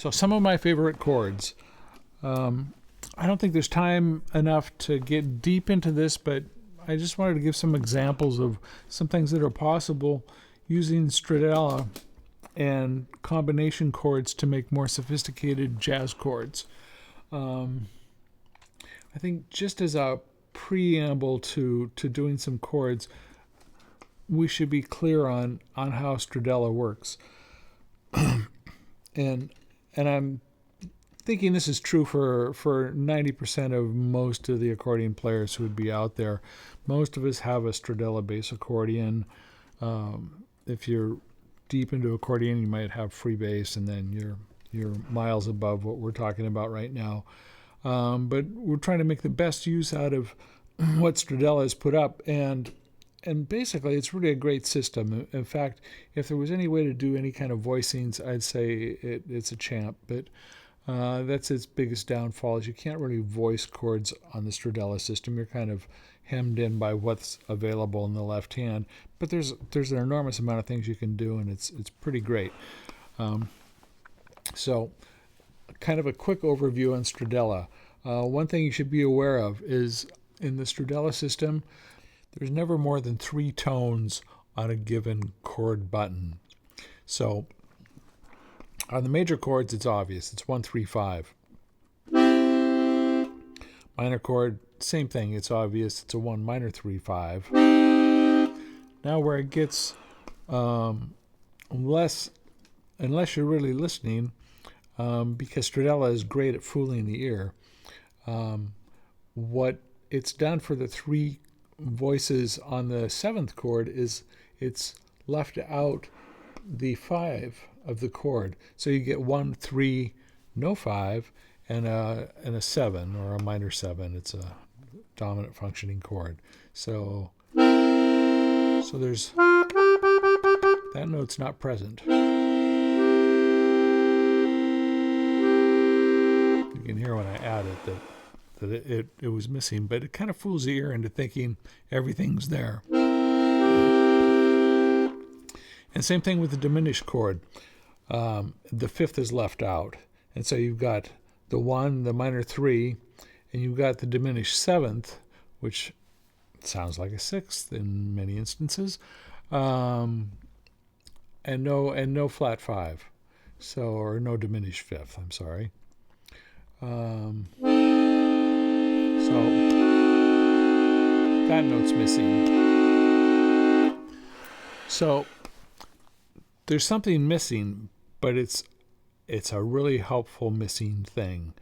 So some of my favorite chords. I don't think there's time enough to get deep into this, but I just wanted to give some examples of some things that are possible using Stradella and combination chords to make more sophisticated jazz chords. I think just as a preamble to doing some chords, we should be clear on how Stradella works. and I'm thinking this is true for 90% of most of the accordion players who would be out there. Most of us have a Stradella bass accordion. If you're deep into accordion, you might have free bass, and then you're miles above what we're talking about right now. But we're trying to make the best use out of what Stradella has put up, and basically it's really a great system. In fact, if there was any way to do any kind of voicings, I'd say it's a champ. But that's its biggest downfall, is you can't really voice chords on the Stradella system. You're kind of hemmed in by what's available in the left hand. But there's an enormous amount of things you can do, and it's pretty great. So kind of a quick overview on Stradella. One thing you should be aware of is in the Stradella system, there's never more than 3 tones on a given chord button. So on the major chords, it's obvious. It's 1, 3, 5. Minor chord, same thing. It's obvious. It's a 1 minor 3, 5. Now where it gets less, unless you're really listening, because Stradella is great at fooling the ear, what it's done for the 3 voices on the 7th chord is it's left out the 5 of the chord. So you get 1, 3, no 5, and a 7, or a minor 7. It's a dominant functioning chord. So there's that note's not present. You can hear when I add it that it was missing, but it kind of fools the ear into thinking everything's there. And same thing with the diminished chord. The 5th is left out. And so you've got the 1, the minor 3, and you've got the diminished 7th, which sounds like a 6th in many instances, and no flat 5. So, or no diminished 5th, I'm sorry. So that note's missing. So there's something missing, but it's a really helpful missing thing.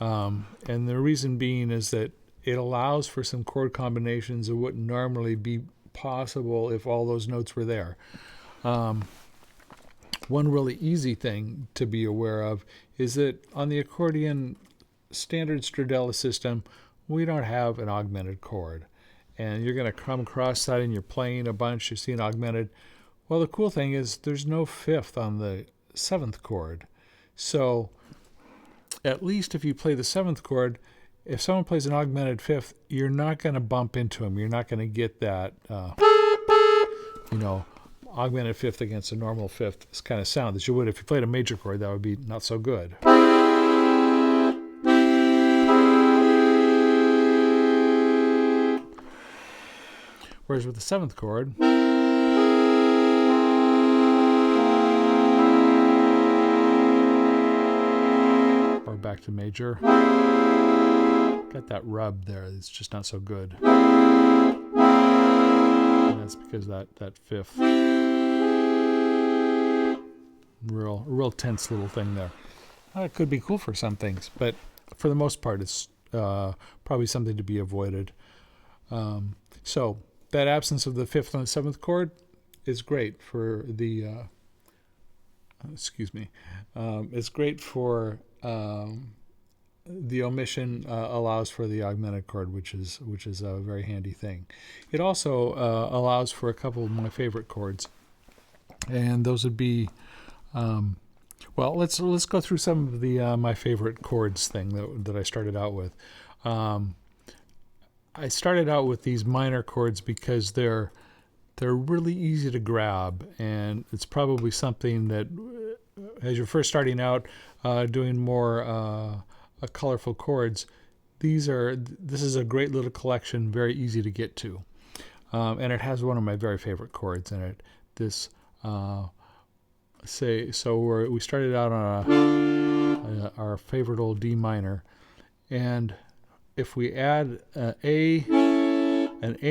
And the reason being is that it allows for some chord combinations that wouldn't normally be possible if all those notes were there. One really easy thing to be aware of is that on the accordion standard Stradella system, we don't have an augmented chord. And you're going to come across that in your playing a bunch. You see an augmented. Well, the cool thing is there's no 5th on the 7th chord. So at least if you play the 7th chord, if someone plays an augmented 5th, you're not going to bump into them. You're not going to get that, augmented 5th against a normal 5th kind of sound that you would if you played a major chord. That would be not so good. Whereas with the 7th chord, or back to major, got that rub there. It's just not so good. And that's because that 5th, real tense little thing there. It could be cool for some things, but for the most part, it's probably something to be avoided. So that absence of the 5th and the 7th chord is great for the it's great for the omission allows for the augmented chord, which is a very handy thing. It also allows for a couple of my favorite chords, and those would be let's go through some of the my favorite chords thing that I started out with. I started out with these minor chords because they're really easy to grab, and it's probably something that as you're first starting out, doing more colorful chords, this is a great little collection, very easy to get to, and it has one of my very favorite chords in it. This we started out on our favorite old D minor, and if we add an A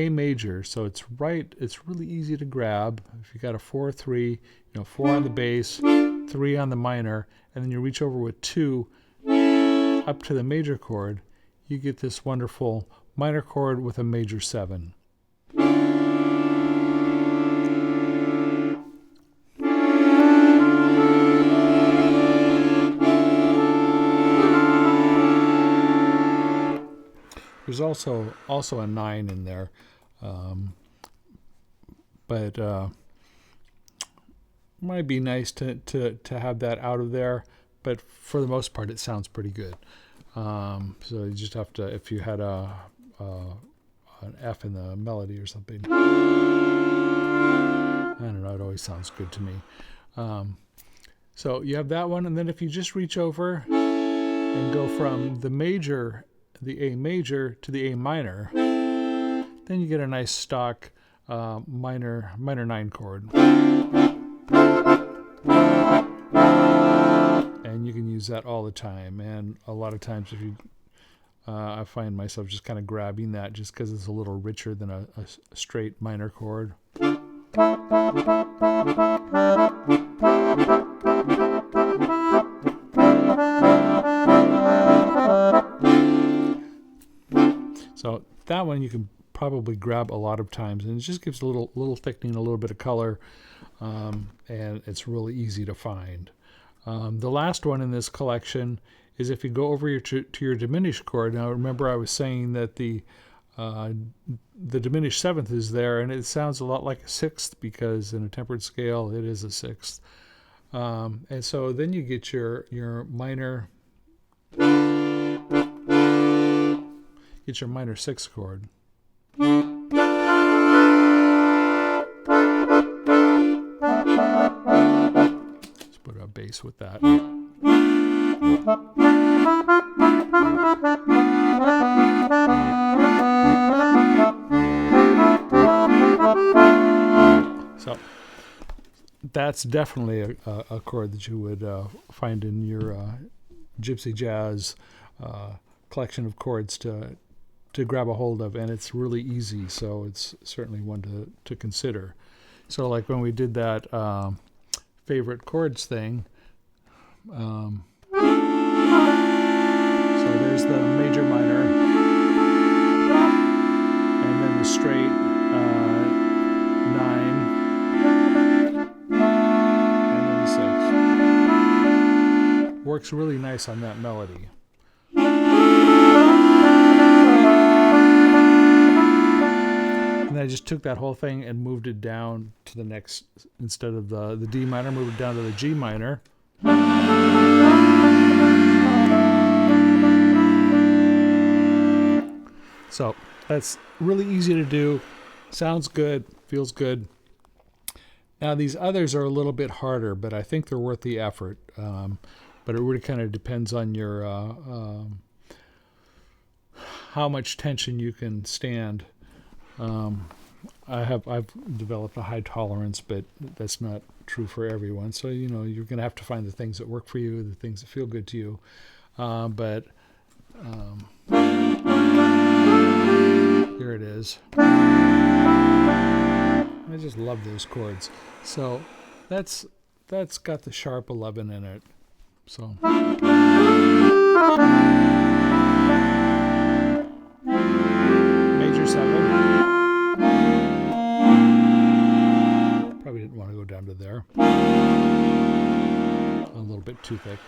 major, so it's really easy to grab. If you got a 4-3, 4 on the bass, 3 on the minor, and then you reach over with 2 up to the major chord, you get this wonderful minor chord with a major 7. There's also a 9 in there, but might be nice to have that out of there. But for the most part, it sounds pretty good. So you just have to, if you had an F in the melody or something, I don't know, it always sounds good to me. So you have that one, and then if you just reach over and go from the A major to the A minor, then you get a nice stock minor 9 chord. And you can use that all the time, and a lot of times if you I find myself just kind of grabbing that just because it's a little richer than a straight minor chord. So that one you can probably grab a lot of times, and it just gives a little thickening, a little bit of color, and it's really easy to find. The last one in this collection is if you go over to your diminished chord. Now remember I was saying that the diminished 7th is there, and it sounds a lot like a 6th because in a tempered scale it is a 6th. And so then you get your minor 6 chord. Let's put a bass with that. So that's definitely a chord that you would find in your Gypsy Jazz collection of chords to grab a hold of, and it's really easy, so it's certainly one to consider. So like when we did that favorite chords thing, so there's the major minor, and then the straight 9, and then the 6. Works really nice on that melody. And I just took that whole thing and moved it down to the next, instead of the D minor, moved it down to the G minor. So that's really easy to do. Sounds good, feels good. Now these others are a little bit harder, but I think they're worth the effort. But it really kind of depends on your how much tension you can stand. I've developed a high tolerance, but that's not true for everyone. So you're going to have to find the things that work for you, the things that feel good to you. But here it is. I just love those chords. So that's got the sharp 11 in it. So major 7. Probably didn't want to go down to there. A little bit too thick.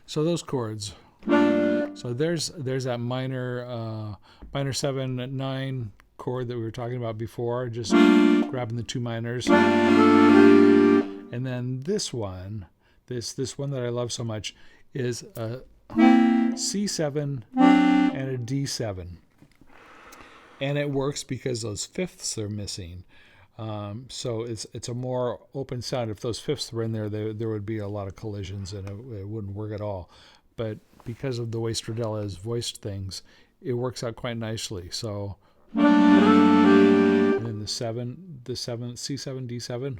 So those chords. So there's that minor 7 9 chord that we were talking about before. Just grabbing the 2 minors, and then this one. This one that I love so much is a C7 and a D7. And it works because those fifths are missing. So it's a more open sound. If those fifths were in there, there would be a lot of collisions and it wouldn't work at all. But because of the way Stradella has voiced things, it works out quite nicely. So, and then the seven, C7, D7.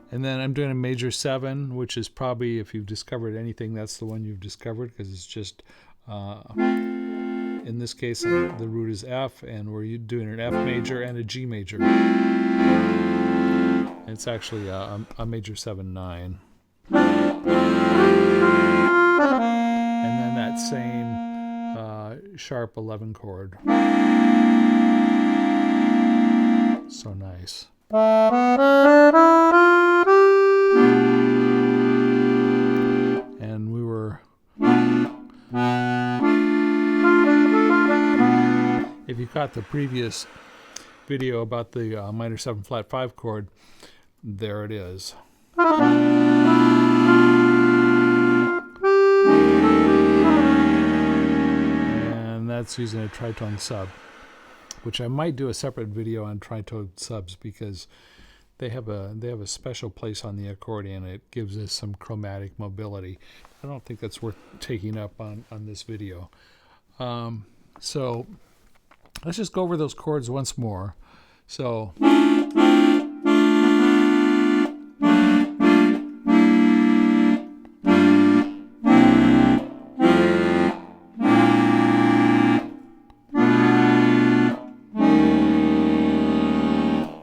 And then I'm doing a major 7, which is probably, if you've discovered anything, that's the one you've discovered, because it's just, in this case, the root is F, and we're doing an F major and a G major. And it's actually a major 7/9. And then that same sharp 11 chord. So nice. And we were, if you caught the previous video about the minor 7 flat 5 chord, there it is. And that's using a tritone sub, which I might do a separate video on tritone subs, because they have a special place on the accordion. It gives us some chromatic mobility. I don't think that's worth taking up on this video. So let's just go over those chords once more. So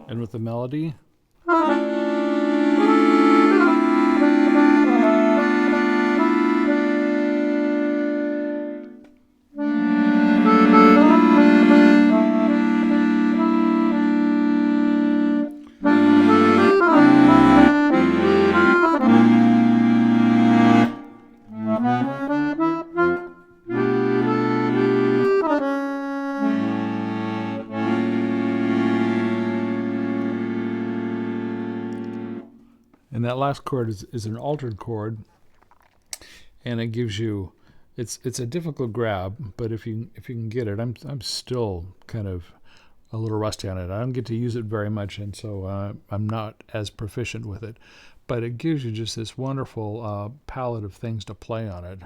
and with the melody. And that last chord is an altered chord, and it gives you, it's a difficult grab, but if you can get it, I'm still kind of a little rusty on it. I don't get to use it very much, and so I'm not as proficient with it. But it gives you just this wonderful palette of things to play on it.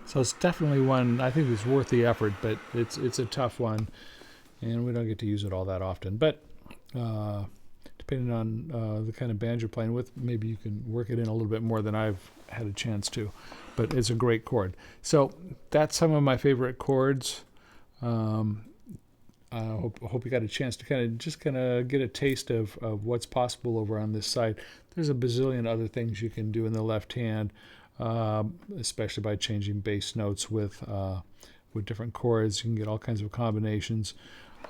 So it's definitely one, I think it's worth the effort, but it's a tough one, and we don't get to use it all that often. But depending on the kind of band you're playing with, maybe you can work it in a little bit more than I've had a chance to. But it's a great chord. So that's some of my favorite chords. I hope you got a chance to kind of get a taste of what's possible over on this side. There's a bazillion other things you can do in the left hand, especially by changing bass notes with different chords. You can get all kinds of combinations.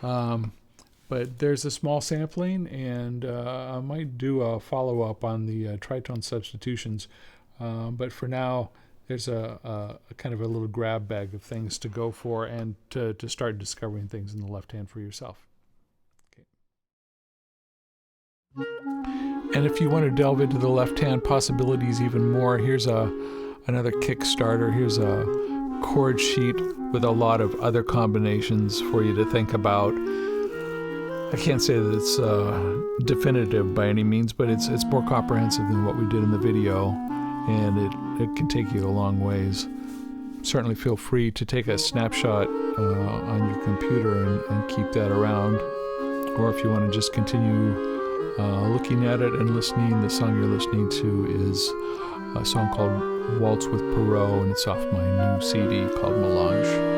But there's a small sampling, and I might do a follow-up on the tritone substitutions. But for now, there's a kind of a little grab bag of things to go for and to start discovering things in the left hand for yourself. Okay. And if you want to delve into the left hand possibilities even more, here's another Kickstarter. Here's a chord sheet with a lot of other combinations for you to think about. I can't say that it's definitive by any means, but it's more comprehensive than what we did in the video, and it can take you a long ways. Certainly feel free to take a snapshot on your computer and keep that around, or if you want to just continue looking at it and listening, the song you're listening to is a song called Waltz with Perot, and it's off my new CD called Melange.